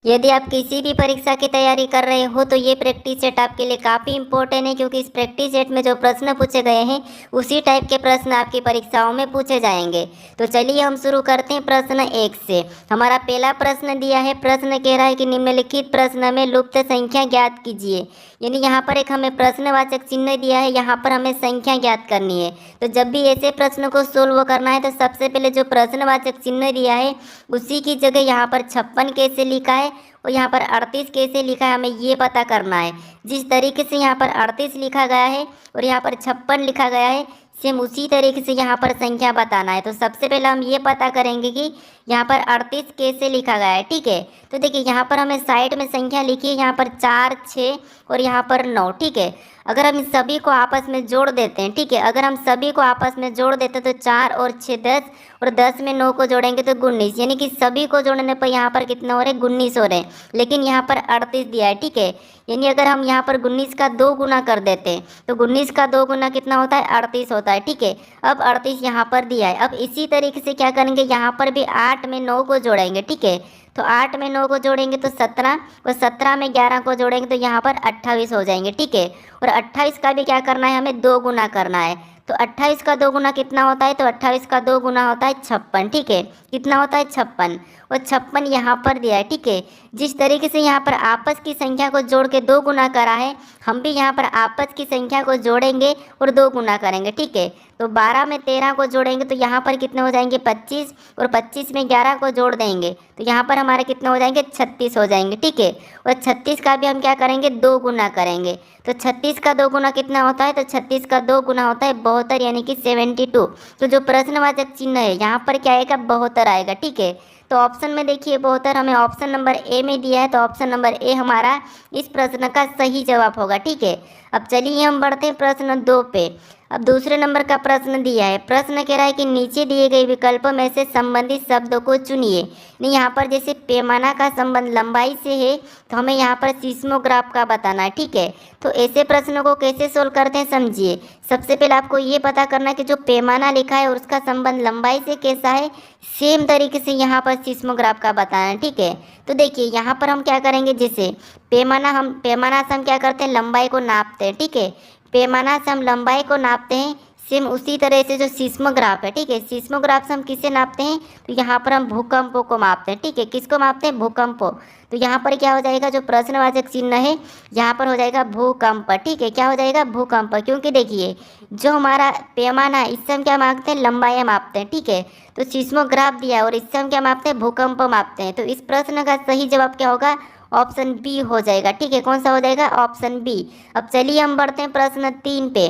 यदि आप किसी भी परीक्षा की तैयारी कर रहे हो तो ये प्रैक्टिस सेट आपके लिए काफ़ी इंपॉर्टेंट है, क्योंकि इस प्रैक्टिस सेट में जो प्रश्न पूछे गए हैं उसी टाइप के प्रश्न आपकी परीक्षाओं में पूछे जाएंगे। तो चलिए हम शुरू करते हैं प्रश्न 1 से। हमारा पहला प्रश्न दिया है, प्रश्न कह रहा है कि निम्नलिखित प्रश्न में लुप्त संख्या ज्ञात कीजिए। यानी यहाँ पर एक हमें प्रश्नवाचक चिन्ह दिया है, यहाँ पर हमें संख्या ज्ञात करनी है। तो जब भी ऐसे प्रश्न को सोल्व करना है तो सबसे पहले जो प्रश्नवाचक चिन्ह दिया है उसी की जगह यहाँ पर 56 कैसे लिखा है और यहाँ पर 38 कैसे लिखा है, हमें ये पता करना है। जिस तरीके से यहाँ पर 38 लिखा गया है और यहाँ पर 56 लिखा गया है, सेम उसी तरीके से यहाँ पर संख्या बताना है। तो सबसे पहले हम ये पता करेंगे कि यहाँ पर 38 कैसे लिखा गया है। ठीक है, तो देखिए यहाँ पर हमें साइड में संख्या लिखी है, यहाँ पर 4, 6 और यहाँ पर 9। ठीक है, अगर हम इन सभी को आपस में जोड़ देते हैं, ठीक है, अगर हम सभी को आपस में जोड़ देते हैं तो 4 और 6 10 और 10 में 9 को जोड़ेंगे तो 19, यानी कि सभी को जोड़ने पर यहाँ पर कितना हो रहा है, 19 हो रहे हैं। लेकिन यहाँ पर 38 दिया है। ठीक है, यानी अगर हम यहाँ पर 19 का 2 गुना कर देते हैं तो 19 का 2 गुना कितना होता है, 38 होता है। ठीक है, अब 38 यहाँ पर दिया है। अब इसी तरीके से क्या करेंगे, यहाँ पर भी 8 में 9 को जोड़ेंगे। ठीक है, तो 8 में 9 को जोड़ेंगे तो 17 और 17 में 11 को जोड़ेंगे तो यहाँ पर 28 हो जाएंगे। ठीक है, और 28 का भी क्या करना है, हमें 2 गुना करना है। तो 28 का 2 गुना कितना होता है, तो 28 का 2 गुना होता है 56। ठीक है, कितना होता है, 56 और 56 यहाँ पर दिया है। ठीक है, जिस तरीके से यहाँ पर आपस की संख्या को जोड़ के 2 गुना करा है, हम भी यहाँ पर आपस की संख्या को जोड़ेंगे और 2 गुना करेंगे। ठीक है, तो 12 में 13 को जोड़ेंगे तो यहाँ पर कितने हो जाएंगे, 25 और 25 में 11 को जोड़ देंगे तो यहाँ पर हमारे कितने हो जाएंगे, 36 हो जाएंगे। ठीक है, और 36 का भी हम क्या करेंगे, 2 गुना करेंगे। तो 36 का 2 गुना कितना होता है, तो 36 का 2 गुना होता है 72, यानी कि 72। तो जो प्रश्नवाचक चिन्ह है यहाँ पर क्या आएगा, 72 आएगा। ठीक है, तो ऑप्शन में देखिए 72 हमें ऑप्शन नंबर ए में दिया है, तो ऑप्शन नंबर ए हमारा इस प्रश्न का सही जवाब होगा। ठीक है, अब चलिए हम बढ़ते हैं प्रश्न 2 पे। अब दूसरे नंबर का प्रश्न दिया है, प्रश्न कह रहा है कि नीचे दिए गए विकल्पों में से संबंधित शब्दों को चुनिए। नहीं, यहाँ पर जैसे पैमाना का संबंध लंबाई से है तो हमें यहाँ पर सीस्मोग्राफ का बताना है। ठीक है, तो ऐसे प्रश्नों को कैसे सोल्व करते हैं समझिए। सबसे पहले आपको ये पता करना है कि जो पैमाना लिखा है और उसका संबंध लंबाई से कैसा है, सेम तरीके से यहाँ पर सीस्मोग्राफ का बताना है। ठीक है, तो देखिए यहाँ पर हम क्या करेंगे, जैसे पैमाना से हम क्या करते हैं, लंबाई को नापते हैं। ठीक है, पैमाना से हम लंबाई को नापते हैं, सेम उसी तरह से जो सीस्मोग्राफ है, ठीक है, सीस्मोग्राफ से हम किसे नापते हैं, तो यहाँ पर हम भूकंपों को मापते हैं। ठीक है, किसको मापते हैं, भूकंपों। तो यहाँ पर क्या हो जाएगा, जो प्रश्नवाचक चिन्ह है यहाँ पर हो जाएगा भूकंप। ठीक है, क्या हो जाएगा, भूकंप, क्योंकि देखिए जो हमारा पैमाना है इससे हम क्या मापते हैं, लंबाई मापते हैं। ठीक है, तो सीस्मोग्राफ दिया है और इससे हम क्या मापते हैं, भूकंप मापते हैं। तो इस प्रश्न का सही जवाब क्या होगा, ऑप्शन बी हो जाएगा। ठीक है, कौन सा हो जाएगा, ऑप्शन बी। अब चलिए हम बढ़ते हैं प्रश्न 3 पे।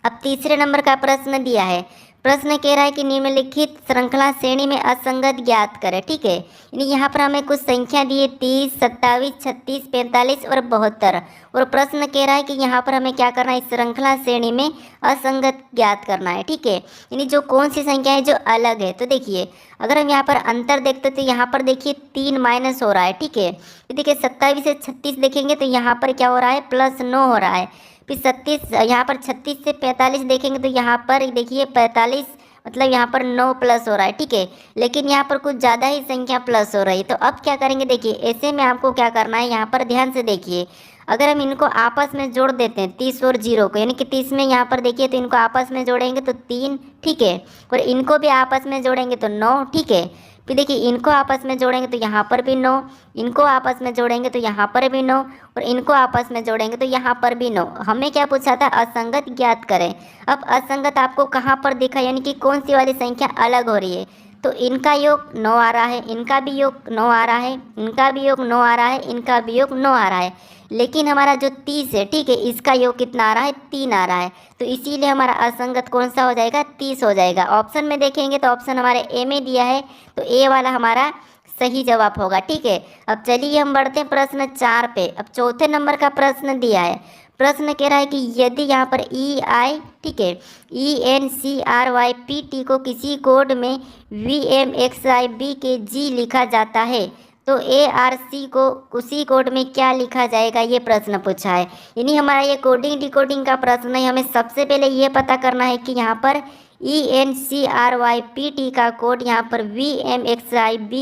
अब तीसरे नंबर का प्रश्न दिया है, प्रश्न कह रहा है कि निम्नलिखित श्रृंखला श्रेणी में असंगत ज्ञात करें। ठीक है, यानी यहाँ पर हमें कुछ संख्या दी है 30, 27, 36, 45 और 72 और प्रश्न कह रहा है कि यहाँ पर हमें क्या करना है, इस श्रृंखला श्रेणी में असंगत ज्ञात करना है। ठीक है, यानी जो कौन सी संख्या है जो अलग है। तो देखिए अगर हम यहाँ पर अंतर देखते तो यहाँ पर देखिए 3 माइनस हो रहा है। ठीक है, तो देखिए 27 से 36 देखेंगे तो यहाँ पर क्या हो रहा है, +9 हो रहा है। फिर 36 यहाँ पर 36 से 45 देखेंगे तो यहाँ पर देखिए 45 मतलब यहाँ पर 9 प्लस हो रहा है। ठीक है, लेकिन यहाँ पर कुछ ज़्यादा ही संख्या प्लस हो रही है। तो अब क्या करेंगे, देखिए ऐसे में आपको क्या करना है, यहाँ पर ध्यान से देखिए, अगर हम इनको आपस में जोड़ देते हैं 30 और 0 को, यानी कि 30 में यहाँ पर देखिए तो इनको आपस में जोड़ेंगे तो 3। ठीक है, और इनको भी आपस में जोड़ेंगे तो 9। ठीक है, फिर देखिए इनको आपस में जोड़ेंगे तो यहाँ पर भी 9, इनको आपस में जोड़ेंगे तो यहाँ पर भी 9 और इनको आपस में जोड़ेंगे तो यहाँ पर भी 9। हमें क्या पूछा था, असंगत ज्ञात करें। अब असंगत आपको कहाँ पर दिखा, यानी कि कौन सी वाली संख्या अलग हो रही है। तो इनका योग 9 आ रहा है, इनका भी योग 9 आ रहा है, इनका भी योग 9 आ रहा है, इनका भी योग 9 आ रहा है, लेकिन हमारा जो 30 है, ठीक है, इसका योग कितना आ रहा है, 3 आ रहा है। तो इसीलिए हमारा असंगत कौन सा हो जाएगा, 30 हो जाएगा। ऑप्शन में देखेंगे तो ऑप्शन हमारे ए में दिया है, तो ए वाला हमारा सही जवाब होगा। ठीक है, अब चलिए हम बढ़ते हैं प्रश्न 4 पे। अब चौथे नंबर का प्रश्न दिया है, प्रश्न कह रहा है कि यदि यहाँ पर EI, ठीक है, ENCRYPT को किसी कोड में VMXIBKG लिखा जाता है तो ARC को उसी कोड में क्या लिखा जाएगा, ये प्रश्न पूछा है। यानी हमारा ये कोडिंग डिकोडिंग का प्रश्न है। हमें सबसे पहले ये पता करना है कि यहाँ पर ENCRYPT का कोड यहाँ पर VMXIBKG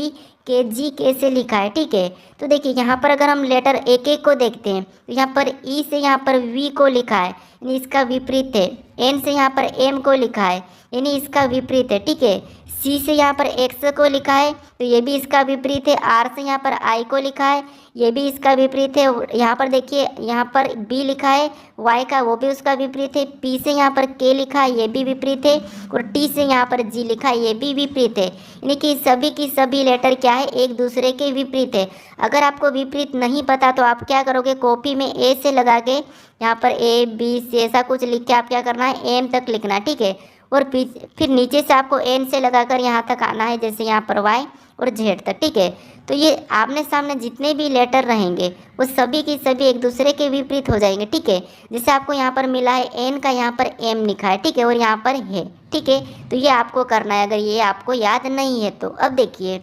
से लिखा है, ठीक है। तो देखिए यहाँ पर अगर हम लेटर एक एक को देखते हैं तो यहाँ पर E से यहाँ पर V को लिखा है, यानी इसका विपरीत है। N से यहाँ पर M को लिखा है, यानी इसका विपरीत है, ठीक है। C से यहाँ पर X को लिखा है तो ये भी इसका विपरीत है। R से यहाँ पर I को लिखा है, ये भी इसका विपरीत है। यहाँ पर देखिए यहाँ पर B लिखा है Y का, वो भी उसका विपरीत है। P से यहाँ पर K लिखा है, ये भी विपरीत है। और T से यहाँ पर G लिखा है, ये भी विपरीत है। यानी कि सभी की सभी लेटर क्या है, एक दूसरे के विपरीत है। अगर आपको विपरीत नहीं पता तो आप क्या करोगे, कॉपी में A से लगा के यहाँ पर ABC ऐसा कुछ लिख के आप क्या करना है, M तक लिखना, ठीक है। और फिर नीचे से आपको N से लगाकर यहाँ तक आना है, जैसे यहाँ पर Y और Z तक, ठीक है। तो ये आमने सामने जितने भी लेटर रहेंगे वो सभी की सभी एक दूसरे के विपरीत हो जाएंगे, ठीक है। जैसे आपको यहाँ पर मिला है N का यहाँ पर M लिखा है, ठीक है, और यहाँ पर है, ठीक है। तो ये आपको करना है अगर ये आपको याद नहीं है तो। अब देखिए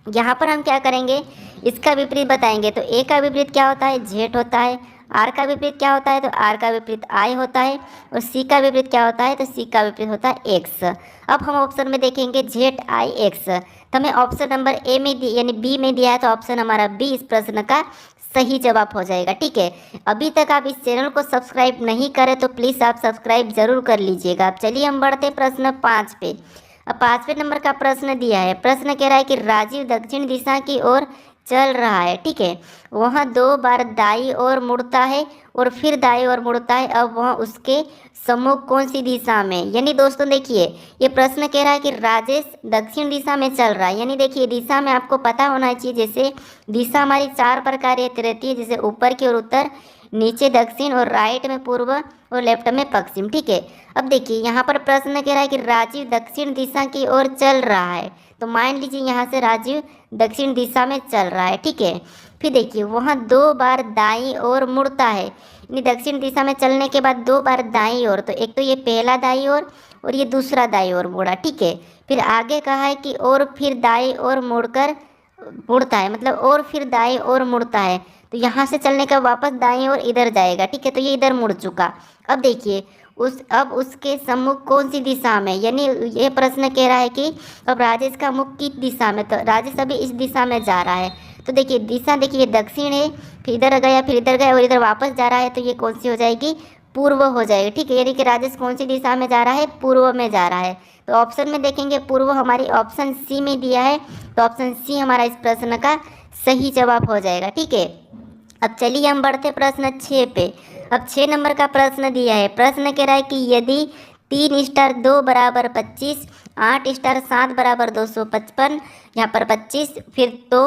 यहाँ पर हम क्या करेंगे, इसका विपरीत बताएंगे। तो A का विपरीत क्या होता है, Z होता है। R का विपरीत क्या होता है, तो R का विपरीत I होता है। और C का विपरीत क्या होता है, तो C का विपरीत होता है X। अब हम ऑप्शन में देखेंगे ZIX, तो हमें ऑप्शन नंबर A में यानी B में दिया है, तो ऑप्शन हमारा B इस प्रश्न का सही जवाब हो जाएगा, ठीक है। अभी तक आप इस चैनल को सब्सक्राइब नहीं करें तो प्लीज़ आप सब्सक्राइब जरूर कर लीजिएगा। अब चलिए हम बढ़ते प्रश्न 5 पे। अब 5वें नंबर का प्रश्न दिया है। प्रश्न कह रहा है कि राजीव दक्षिण दिशा की ओर चल रहा है, ठीक है। वह 2 बार दाई ओर मुड़ता है और फिर दाई ओर मुड़ता है। अब वह उसके सम्मुख कौन सी दिशा में, यानी दोस्तों देखिए ये प्रश्न कह रहा है कि राजेश दक्षिण दिशा में चल रहा है। यानी देखिए दिशा में आपको पता होना चाहिए, जैसे दिशा हमारी 4 प्रकार रहती है, जैसे ऊपर की ओर उत्तर, नीचे दक्षिण, और राइट में पूर्व, और लेफ्ट में पश्चिम, ठीक है। अब देखिए यहाँ पर प्रश्न कह रहा है कि राजीव दक्षिण दिशा की ओर चल रहा है, तो मान लीजिए यहाँ से राजीव दक्षिण दिशा में चल रहा है, ठीक है। फिर देखिए वहाँ 2 बार दाईं ओर मुड़ता है, यानी दक्षिण दिशा में चलने के बाद 2 बार दाईं ओर, तो एक तो ये पहला दाईं ओर और ये दूसरा दाईं ओर मुड़ा, ठीक है। फिर आगे कहा है कि और फिर दाईं ओर मुड़कर मुड़ता है, मतलब और फिर दाईं ओर मुड़ता है, तो यहाँ से चलने का वापस दाईं ओर इधर जाएगा, ठीक है। तो ये इधर मुड़ चुका। अब देखिए अब उसके सम्मुख कौन सी दिशा में, यानी ये प्रश्न कह रहा है कि अब राजेश का मुख किस दिशा में, तो राजेश अभी इस दिशा में जा रहा है। तो देखिए दिशा देखिए दक्षिण है, फिर इधर गया, फिर इधर गया और इधर वापस जा रहा है, तो ये कौन सी हो जाएगी, पूर्व हो जाएगी, ठीक है। यानी कि राजेश कौन सी दिशा में जा रहा है, पूर्व में जा रहा है। तो ऑप्शन में देखेंगे पूर्व हमारी ऑप्शन सी में दिया है, तो ऑप्शन सी हमारा इस प्रश्न का सही जवाब हो जाएगा, ठीक है। अब चलिए हम बढ़ते प्रश्न 6 पे। अब 6 नंबर का प्रश्न दिया है। प्रश्न कह रहा है कि यदि 3 स्टार 2 बराबर 25, 8 स्टार 7 बराबर 255, यहाँ पर 25, फिर तो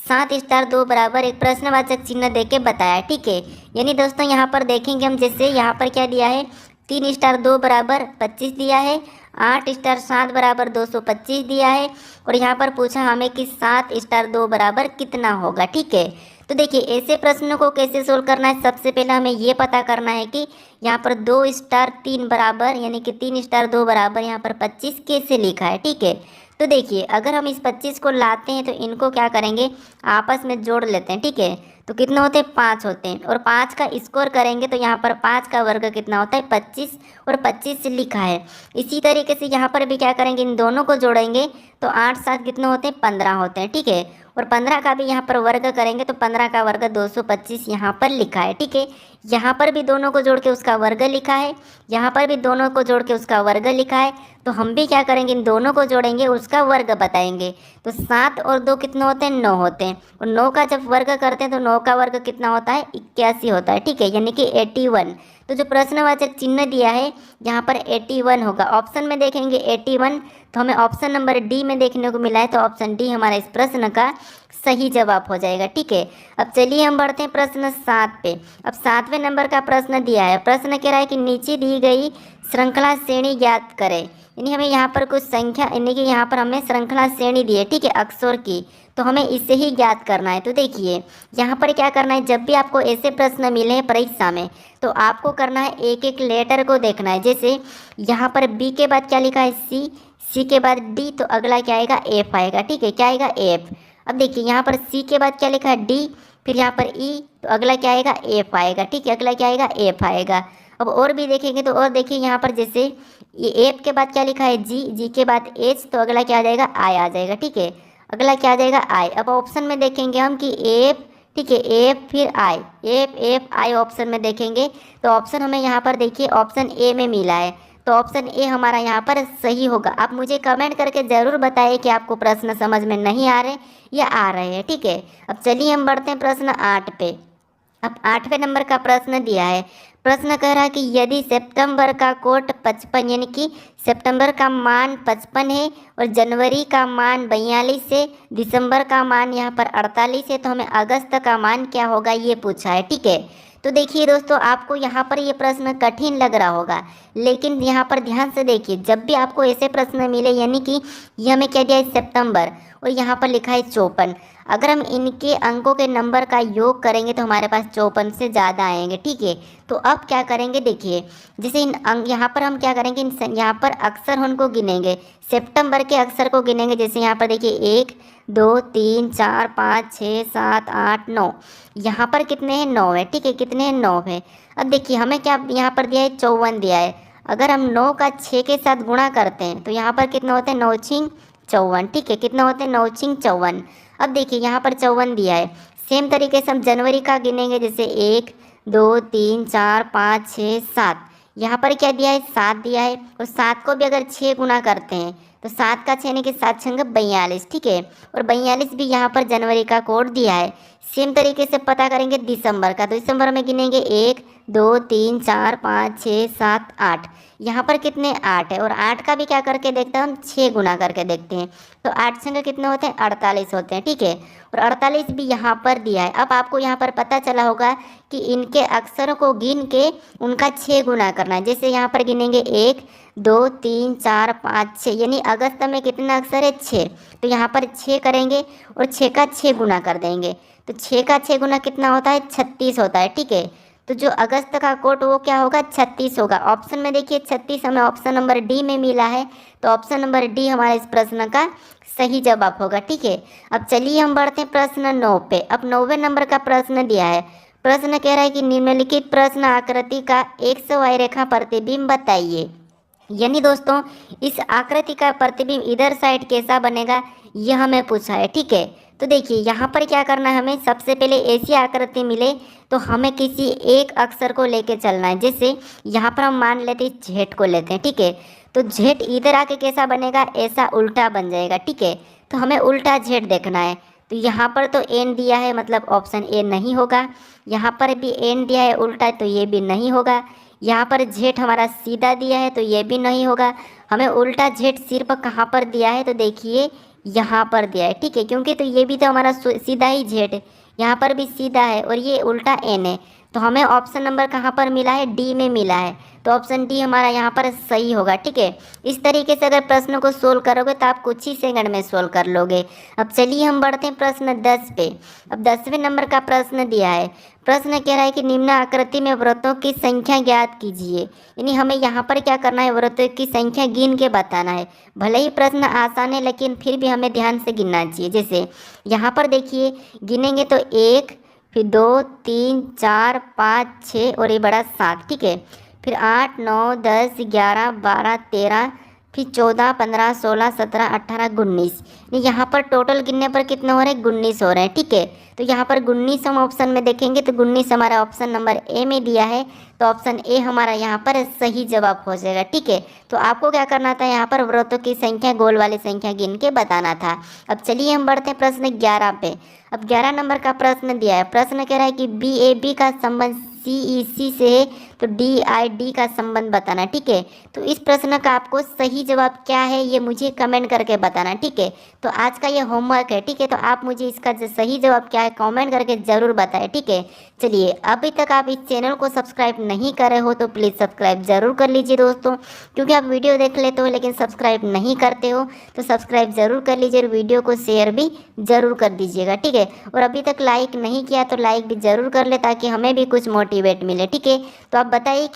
7 स्टार 2 बराबर एक प्रश्नवाचक चिन्ह दे के बताया, ठीक है। यानी दोस्तों यहाँ पर देखेंगे हम, जैसे यहाँ पर क्या दिया है, 3 स्टार 2 बराबर 25 दिया है, 8 स्टार 7 बराबर 225 दिया है, और यहाँ पर पूछा हमें कि 7 स्टार 2 बराबर कितना होगा, ठीक है। तो देखिए ऐसे प्रश्नों को कैसे सोल्व करना है, सबसे पहले हमें ये पता करना है कि यहाँ पर 2 स्टार 3 बराबर, यानी कि 3 स्टार 2 बराबर यहाँ पर 25 कैसे लिखा है, ठीक है। तो देखिए अगर हम इस 25 को लाते हैं तो इनको क्या करेंगे, आपस में जोड़ लेते हैं, ठीक है। तो कितने होते हैं, 5 होते हैं, और 5 का स्कोर करेंगे तो यहाँ पर 5 का वर्ग कितना होता है, 25, और 25 से लिखा है। इसी तरीके से यहाँ पर भी क्या करेंगे, इन दोनों को जोड़ेंगे तो 8 7 कितने होते हैं, 15 होते हैं, ठीक है। और 15 का भी यहाँ पर वर्ग करेंगे तो 15 का वर्ग 225 यहाँ पर लिखा है, ठीक है। यहाँ पर भी दोनों को जोड़ के उसका वर्ग लिखा है, यहाँ पर भी दोनों को जोड़ के उसका वर्ग लिखा है। तो हम भी क्या करेंगे, इन दोनों को जोड़ेंगे, उसका वर्ग बताएंगे। तो 7 और 2 कितने होते हैं, 9 होते हैं, और 9 का जब वर्ग करते हैं तो 9 का वर्ग कितना होता है, 81 होता है, ठीक है, यानी कि 81। तो जो प्रश्नवाचक चिन्ह दिया है यहाँ पर 81 होगा। ऑप्शन में देखेंगे 81, तो हमें ऑप्शन नंबर डी में देखने को मिला है, तो ऑप्शन डी हमारा इस प्रश्न का सही जवाब हो जाएगा, ठीक है। अब चलिए हम बढ़ते हैं प्रश्न 7 पे। अब 7वें नंबर का प्रश्न दिया है। प्रश्न कह रहा है कि नीचे दी गई श्रृंखला श्रेणी ज्ञात करें, यानी हमें यहाँ पर कुछ संख्या, यानी कि यहाँ पर हमें श्रृंखला श्रेणी दी है, ठीक है, अक्षर की, तो हमें इसे ही ज्ञात करना है। तो देखिए यहाँ पर क्या करना है, जब भी आपको ऐसे प्रश्न मिले हैं परीक्षा में तो आपको करना है एक एक लेटर को देखना है। जैसे यहाँ पर बी के बाद क्या लिखा है, सी के बाद डी, तो अगला क्या आएगा, एफ आएगा, ठीक है, क्या आएगा, एफ। अब देखिए यहाँ पर सी के बाद क्या लिखा है, डी, फिर यहाँ पर ई, तो अगला क्या आएगा, एफ आएगा, ठीक है, अगला क्या आएगा, एफ आएगा। अब और भी देखेंगे तो और देखिए यहाँ पर जैसे ये एफ के बाद क्या लिखा है जी, जी के बाद एच, तो अगला क्या आ जाएगा आई आ जाएगा, ठीक है। अगला क्या आ जाएगा आई। अब ऑप्शन में देखेंगे हम कि एफ, ठीक है, एफ फिर आई, एफ एफ आई ऑप्शन में देखेंगे तो ऑप्शन हमें यहाँ पर देखिए ऑप्शन ए में मिला है, तो ऑप्शन ए हमारा यहाँ पर सही होगा। आप मुझे कमेंट करके ज़रूर बताइए कि आपको प्रश्न समझ में नहीं आ रहे या आ रहे हैं, ठीक है। अब चलिए हम बढ़ते हैं प्रश्न 8 पे। अब 8वें नंबर का प्रश्न दिया है। प्रश्न कह रहा है कि यदि सितंबर का कोट 55 यानी कि सितंबर का मान 55 है और जनवरी का मान 42 है, दिसंबर का मान यहाँ पर 48 है, तो हमें अगस्त का मान क्या होगा ये पूछा है, ठीक है। तो देखिए दोस्तों, आपको यहाँ पर ये प्रश्न कठिन लग रहा होगा, लेकिन यहाँ पर ध्यान से देखिए, जब भी आपको ऐसे प्रश्न मिले यानी कि ये हमें क्या दिया है सितंबर और यहाँ पर लिखा है 54, अगर हम इनके अंकों के नंबर का योग करेंगे तो हमारे पास 54 से ज़्यादा आएंगे, ठीक है। तो अब क्या करेंगे देखिए, जैसे इन अंक यहाँ पर हम क्या करेंगे, यहाँ पर अक्षर उनको गिनेंगे, सितंबर के अक्षर को गिनेंगे। जैसे यहाँ पर देखिए 1 2 3 4 5 6 7 8 9, यहाँ पर कितने हैं 9 है, ठीक है, कितने हैं 9 है। अब देखिए हमें क्या यहाँ पर दिया है 54 दिया है, अगर हम 9 का 6 के साथ गुणा करते हैं तो यहाँ पर कितना होते हैं 9 छिंग 54, ठीक है, कितना होते हैं 9 छिंग 54। अब देखिए यहाँ पर 54 दिया है, सेम तरीके से हम जनवरी का गिनेंगे, जैसे 1 2 3 4 5 6 7, यहाँ पर क्या दिया है 7 दिया है, और 7 को भी अगर 6 गुना करते हैं तो 7 का 6 यानी कि 7 छंग 42, ठीक है, और 42 भी यहाँ पर जनवरी का कोड दिया है। सेम तरीके से पता करेंगे दिसंबर का, तो दिसंबर में गिनेंगे 1 2 3 4 5 6 7 8, यहाँ पर कितने 8 है, और 8 का भी क्या करके देखते हैं हम 6 गुना करके देखते हैं, तो 8 छंग कितने होते हैं 48 होते हैं, ठीक है, और 48 भी यहाँ पर दिया है। अब आपको यहाँ पर पता चला होगा कि इनके अक्षरों को गिन के उनका 6 गुना करना है। जैसे यहाँ पर गिनेंगे 1 2 3 4 5 6, यानी अगस्त में कितना अक्षर है 6, तो यहाँ पर 6 करेंगे और 6 का 6 गुना कर देंगे, तो 6 का 6 गुना कितना होता है 36 होता है, ठीक है। तो जो अगस्त का कोट वो क्या होगा 36 होगा। ऑप्शन में देखिए 36 हमें ऑप्शन नंबर डी में मिला है, तो ऑप्शन नंबर डी हमारे इस प्रश्न का सही जवाब होगा, ठीक है। अब चलिए हम बढ़ते हैं प्रश्न 9 पे। अब 9वें नंबर का प्रश्न दिया है। प्रश्न कह रहा है कि निम्नलिखित प्रश्न आकृति का XY रेखा प्रतिबिंब बताइए, यानी दोस्तों इस आकृति का प्रतिबिंब इधर साइड कैसा बनेगा यह हमें पूछा है, ठीक है। तो देखिए यहाँ पर क्या करना है, हमें सबसे पहले ऐसी आकृति मिले तो हमें किसी एक अक्षर को लेके चलना है। जैसे यहाँ पर हम मान लेते हैं जेड को लेते हैं, ठीक है, तो जेड इधर आके कैसा बनेगा, ऐसा उल्टा बन जाएगा, ठीक है, तो हमें उल्टा जेड देखना है। तो यहाँ पर तो एन दिया है, मतलब ऑप्शन ए नहीं होगा। यहाँ पर भी एन दिया है उल्टा, तो ये भी नहीं होगा। यहाँ पर जेड हमारा सीधा दिया है, तो ये भी नहीं होगा। हमें उल्टा जेड सिर्फ कहाँ पर दिया है, तो देखिए यहाँ पर दिया है, ठीक है, क्योंकि तो ये भी तो हमारा सीधा ही जेड है, यहाँ पर भी सीधा है और ये उल्टा एन है, तो हमें ऑप्शन नंबर कहाँ पर मिला है, डी में मिला है, तो ऑप्शन डी हमारा यहाँ पर सही होगा, ठीक है। इस तरीके से अगर प्रश्न को सोल्व करोगे तो आप कुछ ही सेकंड में सोल्व कर लोगे। अब चलिए हम बढ़ते हैं प्रश्न 10 पे। अब 10वें नंबर का प्रश्न दिया है। प्रश्न कह रहा है कि निम्न आकृति में वृत्तों की संख्या ज्ञात कीजिए, यानी हमें यहाँ पर क्या करना है, वृत्तों की संख्या गिन के बताना है। भले ही प्रश्न आसान है लेकिन फिर भी हमें ध्यान से गिनना चाहिए। जैसे यहाँ पर देखिए गिनेंगे तो 1 फिर 2 3 4 5 6 और ये बड़ा 7, ठीक है, फिर 8 9 10 11 12 13 फिर 14 15 16 17 18 19, यहाँ पर टोटल गिनने पर कितने हो रहे हैं 19 हो रहे हैं, ठीक है। तो यहाँ पर 19 हम ऑप्शन में देखेंगे तो 19 हमारा ऑप्शन नंबर ए में दिया है, तो ऑप्शन ए हमारा यहाँ पर सही जवाब हो जाएगा, ठीक है। तो आपको क्या करना था, यहाँ पर वृत्तों की संख्या गोल वाली संख्या गिन के बताना था। अब चलिए हम बढ़ते हैं प्रश्न 11 पे। अब 11 नंबर का प्रश्न दिया है। प्रश्न कह रहा है कि BAB का संबंध CEC से है, तो DID का संबंध बताना, ठीक है। तो इस प्रश्न का आपको सही जवाब क्या है ये मुझे कमेंट करके बताना, ठीक है। तो आज का ये होमवर्क है, ठीक है, तो आप मुझे इसका सही जवाब क्या है कमेंट करके ज़रूर बताएं, ठीक है। चलिए अभी तक आप इस चैनल को सब्सक्राइब नहीं करे हो तो प्लीज़ सब्सक्राइब ज़रूर कर लीजिए दोस्तों, क्योंकि आप वीडियो देख लेते हो लेकिन सब्सक्राइब नहीं करते हो, तो सब्सक्राइब ज़रूर कर लीजिए और वीडियो को शेयर भी ज़रूर कर दीजिएगा, ठीक है। और अभी तक लाइक नहीं किया तो लाइक भी ज़रूर कर ले ताकि हमें भी कुछ मोटिवेट मिले, ठीक है। तो आप बताइए